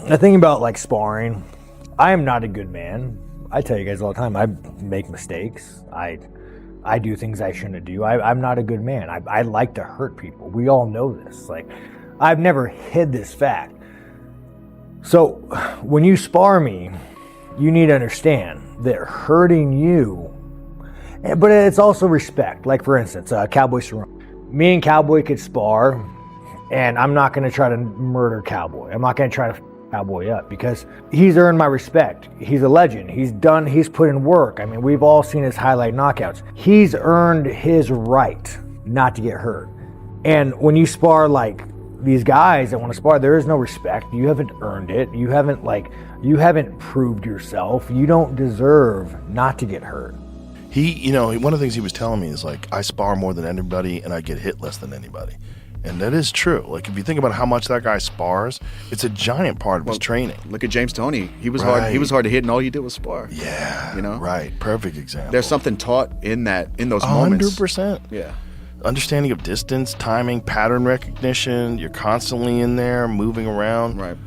The thing about like sparring, I am not a good man. I tell you guys all the time, I make mistakes. I do things I shouldn't do. I'm not a good man. I like to hurt people. We all know this. Like, I've never hid this fact. So when you spar me, you need to understand that hurting you, but it's also respect. Like for instance, Cowboy Cerrone. Me and Cowboy could spar, and I'm not going to try to murder Cowboy. I'm not going to try to f Cowboy up because he's earned my respect. He's a legend. He's put in work. I mean, we've all seen his highlight knockouts. He's earned his right not to get hurt. And when you spar like these guys that want to spar, there is no respect. You haven't earned it. You haven't proved yourself. You don't deserve not to get hurt. One of the things he was telling me is like, I spar more than anybody and I get hit less than anybody. And that is true. Like, if you think about how much that guy spars, it's a giant part of his training. Look at James Toney. He was hard. He was hard to hit, and all you did was spar. Yeah. Right. Perfect example. There's something taught in those moments. 100%. Yeah. Understanding of distance, timing, pattern recognition. You're constantly in there, moving around. Right.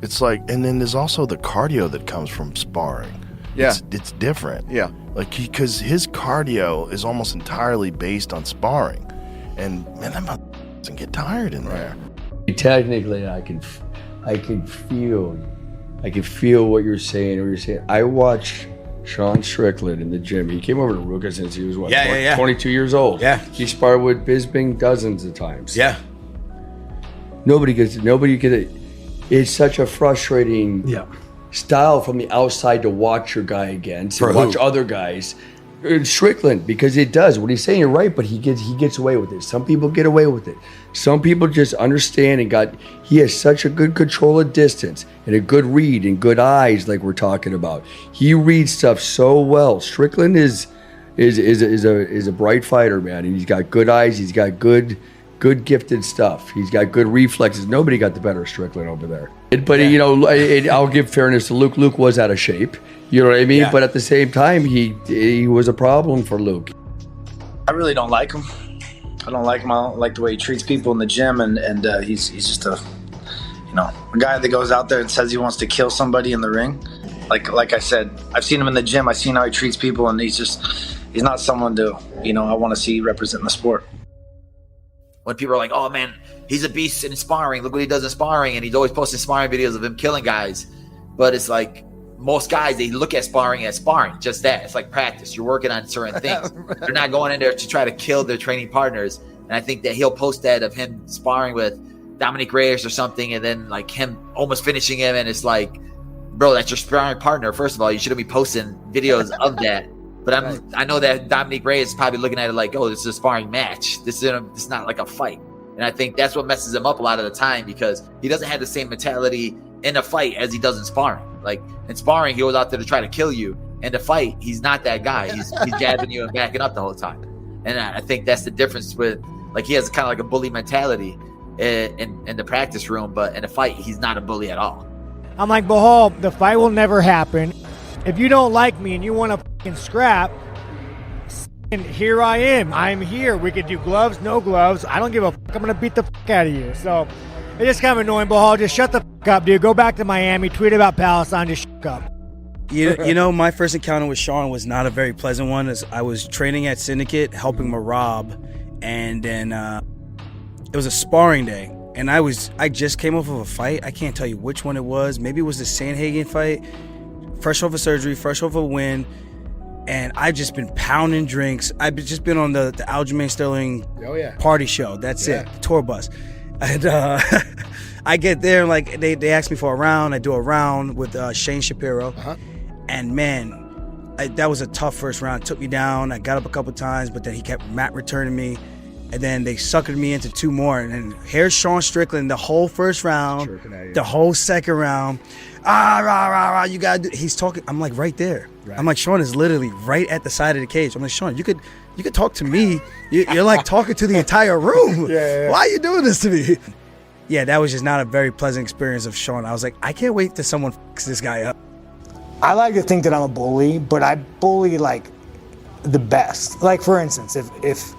It's like, and then there's also the cardio that comes from sparring. Yeah. It's different. Yeah. Like, because his cardio is almost entirely based on sparring. And, man, that doesn't get tired in there. Technically, I can feel what you're saying. I watch Sean Strickland in the gym. He came over to Ruka since he was 22 years old. Yeah. He sparred with Bisping dozens of times. Yeah. Nobody gets it. It's such a frustrating style from the outside to watch your guy against and watch other guys. Strickland, because it does. What he's saying, you're right, but he gets away with it. Some people get away with it. Some people just understand he has such a good control of distance and a good read and good eyes, like we're talking about. He reads stuff so well. Strickland is a bright fighter, man, and he's got good eyes. He's got good gifted stuff. He's got good reflexes. Nobody got the better of Strickland over there. But I'll give fairness to Luke. Luke was out of shape. You know what I mean? Yeah. But at the same time, he was a problem for Luke. I really don't like him. I don't like him. I don't like the way he treats people in the gym, and he's just a guy that goes out there and says he wants to kill somebody in the ring. Like I said, I've seen him in the gym. I've seen how he treats people, and he's not someone to I want to see representing the sport. When people are like, oh man, he's a beast in sparring. Look what he does in sparring, and he's always posting sparring videos of him killing guys. But it's like, most guys, they look at sparring as sparring, just that. It's like practice. You're working on certain things. They're not going in there to try to kill their training partners. And I think that he'll post that of him sparring with Dominic Reyes or something, and then like him almost finishing him. And it's like, bro, that's your sparring partner. First of all, you shouldn't be posting videos of that. But I know that Dominic Reyes is probably looking at it like, oh, this is a sparring match. This is not like a fight. And I think that's what messes him up a lot of the time, because he doesn't have the same mentality in a fight as he does in sparring. Like in sparring, he goes out there to try to kill you. In the fight, he's not that guy. He's jabbing you and backing up the whole time. And I think that's the difference with, like, he has kind of like a bully mentality in the practice room, but in a fight, he's not a bully at all. I'm like, Bahal, the fight will never happen. If you don't like me and you want to fucking scrap, and here I am. I'm here. We could do gloves, no gloves. I don't give a fuck. I'm going to beat the fuck out of you. So it's just kind of annoying, Bahal. Just shut the fuck up, dude. Go back to Miami. Tweet about Palestine. Just shut up. My first encounter with Sean was not a very pleasant one. As I was training at Syndicate, helping Marab, and then it was a sparring day. And I just came off of a fight. I can't tell you which one it was. Maybe it was the Sandhagen fight. Fresh off of surgery, fresh off of a win. And I've just been pounding drinks. I've just been on the Aljamain Sterling party show. That's it, the tour bus. And I get there, like they ask me for a round. I do a round with Shane Shapiro. And man, that was a tough first round. It took me down. I got up a couple times, but then he kept returning me. And then they suckered me into two more. And then here's Sean Strickland the whole first round, the whole second round. You gotta do. He's talking. I'm like right there. Right. I'm like, Sean is literally right at the side of the cage. I'm like, Sean, you could talk to me. You're like talking to the entire room. Why are you doing this to me? Yeah, that was just not a very pleasant experience of Sean. I was like, I can't wait till someone fucks this guy up. I like to think that I'm a bully, but I bully like the best. Like for instance, if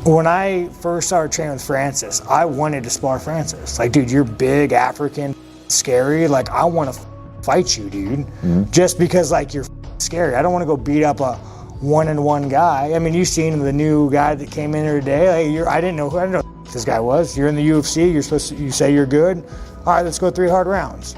when I first started training with Francis, I wanted to spar Francis. Like, dude, you're big, African, scary. Like, I want to fight you, dude. Just because, like, you're scary. I don't want to go beat up a one-on-one guy. I mean, you've seen the new guy that came in here today. Like, I didn't know who this guy was. You're in the UFC. You say you're good. All right, let's go 3 hard rounds.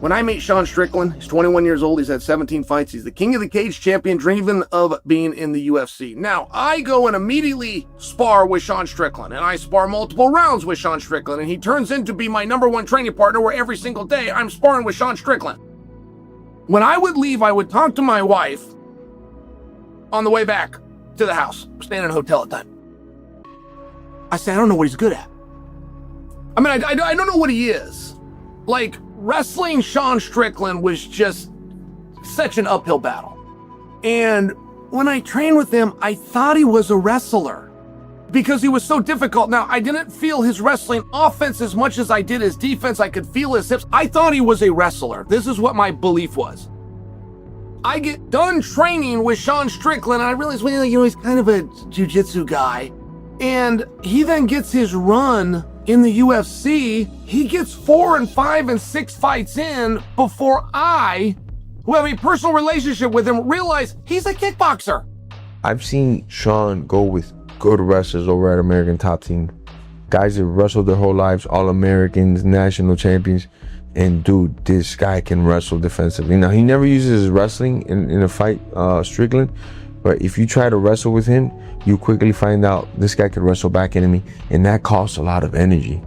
When I meet Sean Strickland, he's 21 years old, he's had 17 fights, he's the king of the cage champion, dreaming of being in the UFC. Now, I go and immediately spar with Sean Strickland, and I spar multiple rounds with Sean Strickland, and he turns into be my #1 training partner where every single day I'm sparring with Sean Strickland. When I would leave, I would talk to my wife on the way back to the house, staying in a hotel at the time. I said, I don't know what he's good at. I mean, I don't know what he is. Like, wrestling Sean Strickland was just such an uphill battle. And when I trained with him, I thought he was a wrestler because he was so difficult. Now, I didn't feel his wrestling offense as much as I did his defense. I could feel his hips. I thought he was a wrestler. This is what my belief was. I get done training with Sean Strickland, and I realize, well, you know, he's kind of a jiu-jitsu guy. And he then gets his run in the UFC. He gets 4 and 5 and 6 fights in before I, who have a personal relationship with him, realize he's a kickboxer. I've seen Sean go with good wrestlers over at American Top Team. Guys that wrestled their whole lives, All-Americans, national champions. And dude, this guy can wrestle defensively. Now, he never uses his wrestling in a fight, Strickland. But if you try to wrestle with him, you quickly find out this guy can wrestle back into me, and that costs a lot of energy.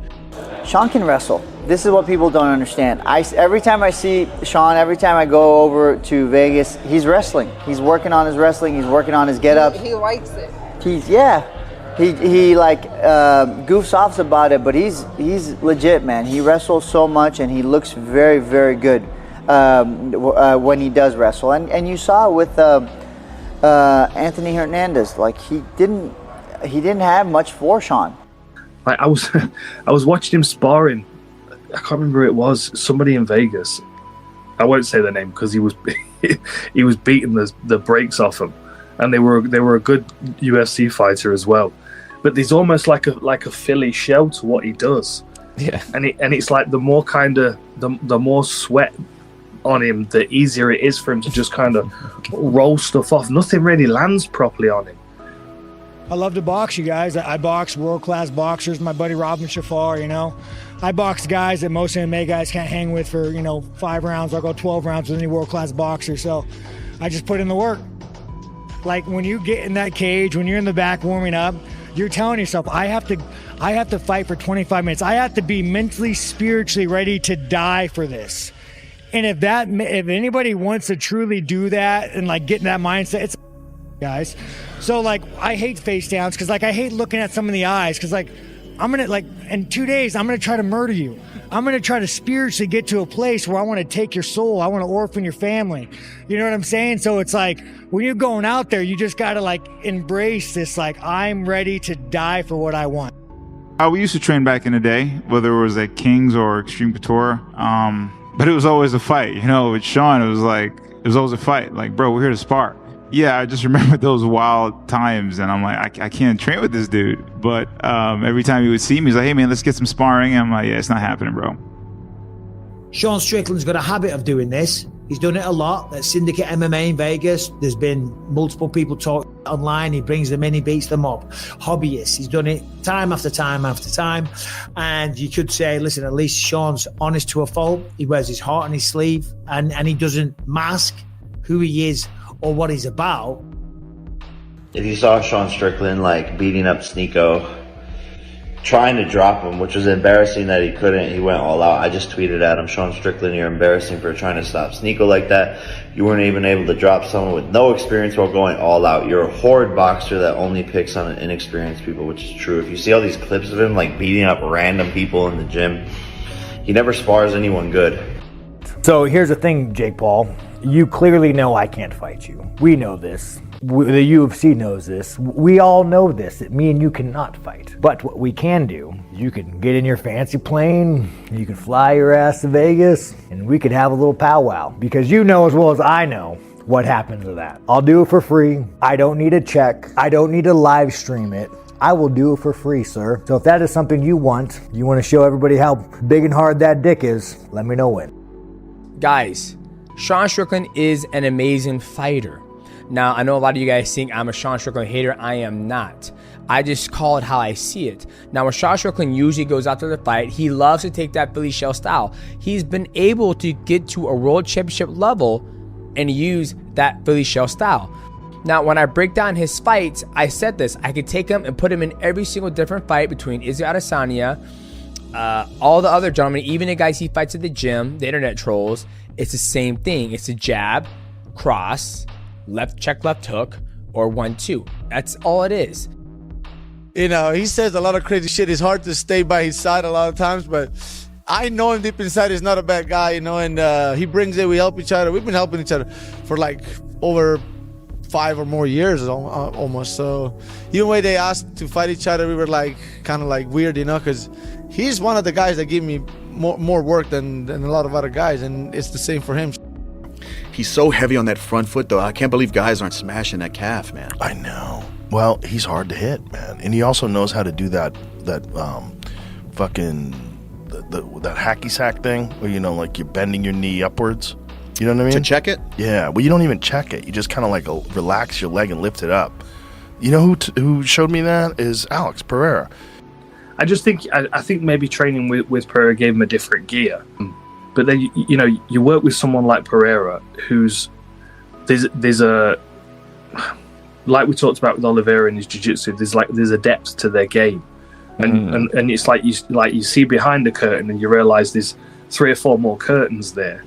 Sean can wrestle. This is what people don't understand. Every time I see Sean, every time I go over to Vegas, he's wrestling. He's working on his wrestling. He's working on his get-ups. He likes it. He like goofs off about it, but he's legit, man. He wrestles so much, and he looks very, very good when he does wrestle. And you saw with Anthony Hernandez, like he didn't have much for Sean. Like I was watching him sparring. I can't remember who it was. Somebody in Vegas. I won't say the name because he was beating the brakes off him, and they were a good UFC fighter as well. But there's almost like a Philly shell to what he does. Yeah. And it's like the more the more sweat on him, the easier it is for him to just kind of roll stuff off. Nothing really lands properly on him. I love to box, you guys. I box world-class boxers. My buddy Robin Shafar, you know. I box guys that most MMA guys can't hang with for, 5 rounds. I'll go 12 rounds with any world-class boxer. So I just put in the work. Like when you get in that cage, when you're in the back warming up, you're telling yourself, I have to fight for 25 minutes. I have to be mentally, spiritually ready to die for this. And if anybody wants to truly do that and like get in that mindset, it's guys. So like I hate face downs because like I hate looking at someone in the eyes because like I'm gonna like in 2 days I'm gonna try to murder you. I'm gonna try to spiritually get to a place where I want to take your soul. I want to orphan your family. You know what I'm saying? So it's like when you're going out there, you just gotta like embrace this. Like I'm ready to die for what I want. We used to train back in the day, whether it was at King's or Extreme Couture. But it was always a fight, with Sean. It was always a fight. Like, bro, we're here to spar. Yeah, I just remember those wild times, and I'm like, I can't train with this dude. But every time he would see me, he's like, hey, man, let's get some sparring. And I'm like, yeah, it's not happening, bro. Sean Strickland's got a habit of doing this. He's done it a lot at Syndicate MMA in Vegas. There's been multiple people talk online. He brings them in, he beats them up. Hobbyists. He's done it time after time after time. And you could say, listen, at least Sean's honest to a fault. He wears his heart on his sleeve and he doesn't mask who he is or what he's about. If you saw Sean Strickland like beating up Sneeko, trying to drop him, which was embarrassing that he couldn't, he went all out. I just tweeted at him, Sean Strickland, you're embarrassing for trying to stop Sneeko like that. You weren't even able to drop someone with no experience while going all out. You're a horrid boxer that only picks on inexperienced people, which is true. If you see all these clips of him like beating up random people in the gym, he never spars anyone good. So here's the thing, Jake Paul. You clearly know I can't fight you. We know this. The UFC knows this. We all know this, that me and you cannot fight. But what we can do, you can get in your fancy plane, you can fly your ass to Vegas, and we could have a little powwow. Because you know as well as I know what happens to that. I'll do it for free. I don't need a check. I don't need to live stream it. I will do it for free, sir. So if that is something you want to show everybody how big and hard that dick is, let me know when. Guys, Sean Strickland is an amazing fighter. Now, I know a lot of you guys think I'm a Sean Strickland hater. I am not. I just call it how I see it. Now, when Sean Strickland usually goes out to the fight, he loves to take that Billy Shell style. He's been able to get to a world championship level and use that Billy Shell style. Now, when I break down his fights, I said this. I could take him and put him in every single different fight between Israel Adesanya, all the other gentlemen, even the guys he fights at the gym, the internet trolls. It's the same thing. It's a jab, cross, left check, left hook, or 1-2. That's all it is. You know, he says a lot of crazy shit. It's hard to stay by his side a lot of times, but I know him deep inside. He's not a bad guy, you know, and he brings it. We help each other. We've been helping each other for like over 5 or more years almost. So even when they asked to fight each other, we were like kind of like weird, you know, because he's one of the guys that give me more work than a lot of other guys, and it's the same for him. He's so heavy on that front foot, though. I can't believe guys aren't smashing that calf, man. I know. Well, he's hard to hit, man, and he also knows how to do that fucking that hacky sack thing where, you know, like you're bending your knee upwards. You know what I mean? To check it? Yeah. Well, you don't even check it. You just kind of like relax your leg and lift it up. You know who showed me that is Alex Pereira. I just think I think maybe training with Pereira gave him a different gear. But then you know, you work with someone like Pereira, who's there's a, like we talked about with Oliveira in his jiu-jitsu, there's a depth to their game, and it's like you see behind the curtain and you realize there's 3 or 4 more curtains there.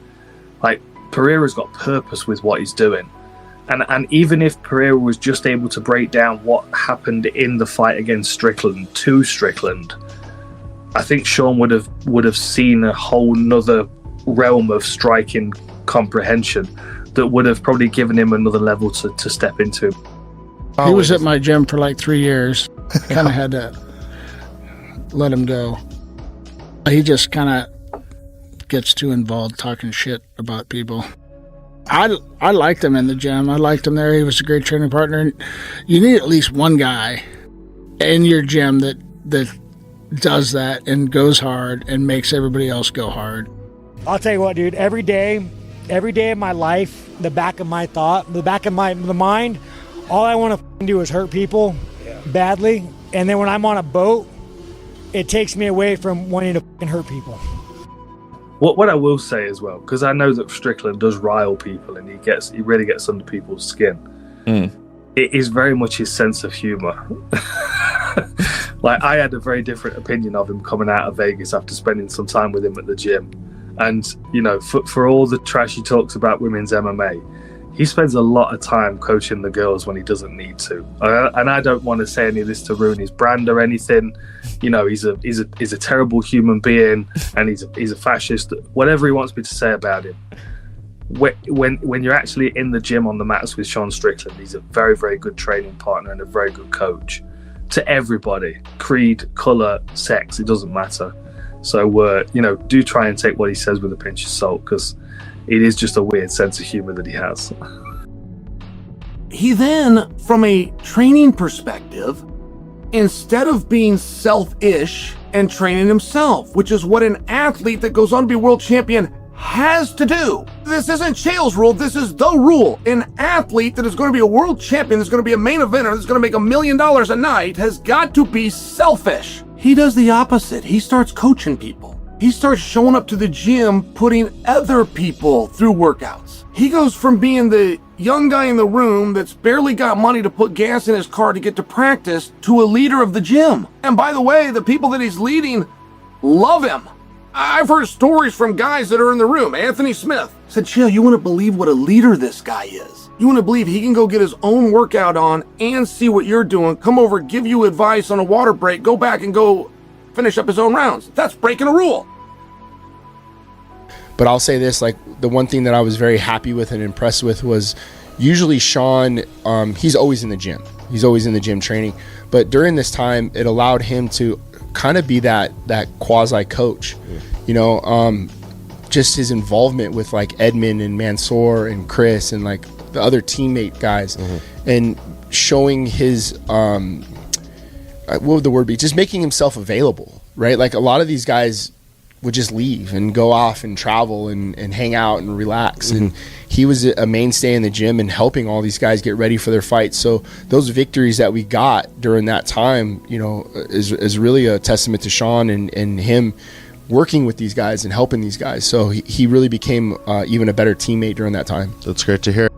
Like, Pereira's got purpose with what he's doing, and even if Pereira was just able to break down what happened in the fight against Strickland to Strickland, I think Sean would have seen a whole nother realm of striking comprehension that would have probably given him another level to step into. He was at my gym for like 3 years. Kind of had to let him go. He just kind of gets too involved talking shit about people. I liked him in the gym. I liked him there. He was a great training partner. You need at least one guy in your gym that does that and goes hard and makes everybody else go hard. I'll tell you what, dude, every day of my life, the back of my mind, all I want to do is hurt people badly. And then when I'm on a boat, it takes me away from wanting to hurt people. What I will say as well, because I know that Strickland does rile people and he really gets under people's skin. It is very much his sense of humor. Like, I had a very different opinion of him coming out of Vegas after spending some time with him at the gym. And, you know, for all the trash he talks about women's MMA, he spends a lot of time coaching the girls when he doesn't need to. And I don't want to say any of this to ruin his brand or anything. You know, he's a terrible human being, and he's a fascist. Whatever he wants me to say about him. When you're actually in the gym on the mats with Sean Strickland, he's a very, very good training partner and a very good coach to everybody. Creed, color, sex, it doesn't matter. So, you know, do try and take what he says with a pinch of salt, because it is just a weird sense of humor that he has. He then, from a training perspective, instead of being selfish and training himself, which is what an athlete that goes on to be world champion has to do. This isn't Chael's rule, this is the rule. An athlete that is going to be a world champion, that's going to be a main eventer, that's going to make $1 million a night, has got to be selfish. He does the opposite. He starts coaching people. He starts showing up to the gym, putting other people through workouts. He goes from being the young guy in the room that's barely got money to put gas in his car to get to practice to a leader of the gym. And by the way, the people that he's leading love him. I've heard stories from guys that are in the room. Anthony Smith said, Chael, you wouldn't believe what a leader this guy is. You wouldn't believe he can go get his own workout on and see what you're doing, come over, give you advice on a water break, go back and go finish up his own rounds. That's breaking a rule. But I'll say this, like, the one thing that I was very happy with and impressed with was usually Sean, he's always in the gym. He's always in the gym training. But during this time, it allowed him to kind of be that quasi coach, you know, just his involvement with like Edmund and Mansoor and Chris and like the other teammate guys, and showing his what would the word be? Just making himself available, right? Like a lot of these guys would just leave and go off and travel and hang out and relax. And he was a mainstay in the gym and helping all these guys get ready for their fights. So those victories that we got during that time, you know, is really a testament to Sean and him working with these guys and helping these guys. So he really became even a better teammate during that time. That's great to hear.